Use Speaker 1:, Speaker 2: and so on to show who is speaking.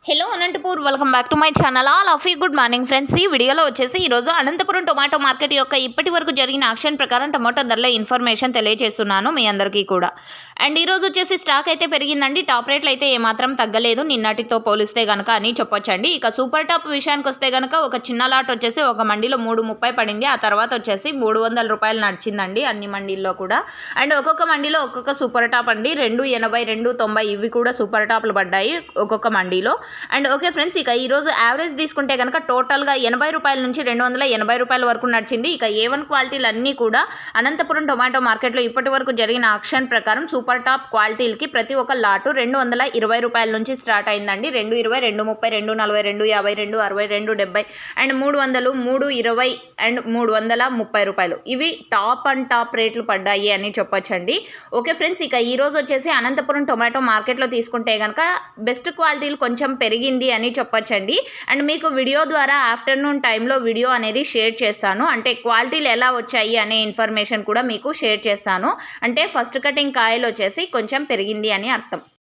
Speaker 1: Hello Anantapur welcome back to my channel all of you good morning friends. ఈ వీడియోలో వచ్చేసి ఈరోజు అనంతపురం టొమాటో మార్కెట్ యొక్క ఇప్పటి వరకు జరిగిన యాక్షన్ ప్రకారం టొమాటో ధరల ఇన్ఫర్మేషన్ తెలియజేస్తున్నాను మీ అందరికీ కూడా. అండ్ ఈరోజు వచ్చేసి స్టాక్ అయితే పెరిగిందండి. టాప్ రేట్లు అయితే ఏమాత్రం తగ్గలేదు నిన్నటితో పోలిస్తే కనుక అని చెప్పొచ్చండి. ఇక సూపర్ టాప్ విషయానికి వస్తే కనుక ఒక చిన్న లాట్ వచ్చేసి ఒక మండీలో 330 పడింది. ఆ తర్వాత వచ్చేసి 300 రూపాయలు నడిచిందండి అన్ని మండీల్లో కూడా. అండ్ ఒక్కొక్క మండీలో ఒక్కొక్క సూపర్ టాప్ అండి. 280 290 ఇవి కూడా సూపర్ టాప్లు పడ్డాయి ఒక్కొక్క మండీలో. అండ్ ఓకే ఫ్రెండ్స్, ఇక ఈరోజు యావరేజ్ తీసుకుంటే కనుక టోటల్గా 80 రూపాయల నుంచి 280 రూపాయల వరకు నడిచింది. ఇక A1 క్వాలిటీలు అన్నీ కూడా అనంతపురం టొమాటో మార్కెట్లో ఇప్పటి వరకు జరిగిన ఆక్షన్ ప్రకారం సూపర్ టాప్ క్వాలిటీలకి ప్రతి ఒక్క లాటు 220 రూపాయల నుంచి స్టార్ట్ అయిందండి. 220 230 240 250 260 270 అండ్ 300 320 అండ్ 330 రూపాయలు ఇవి టాప్ అండ్ టాప్ రేట్లు పడ్డాయి అని చెప్పొచ్చండి. ఓకే ఫ్రెండ్స్, ఇక ఈరోజు వచ్చేసి అనంతపురం టొమాటో మార్కెట్లో తీసుకుంటే కనుక బెస్ట్ క్వాలిటీలు కొంచెం పెరిగింది అని చెప్పొచ్చండి. అండ్ మీకు వీడియో ద్వారా ఆఫ్టర్నూన్ టైంలో వీడియో అనేది షేర్ చేస్తాను. అంటే క్వాలిటీలు ఎలా వచ్చాయి అనే ఇన్ఫర్మేషన్ కూడా మీకు షేర్ చేస్తాను. అంటే ఫస్ట్ కటింగ్ కాయలు వచ్చేసి కొంచెం పెరిగింది అని అర్థం.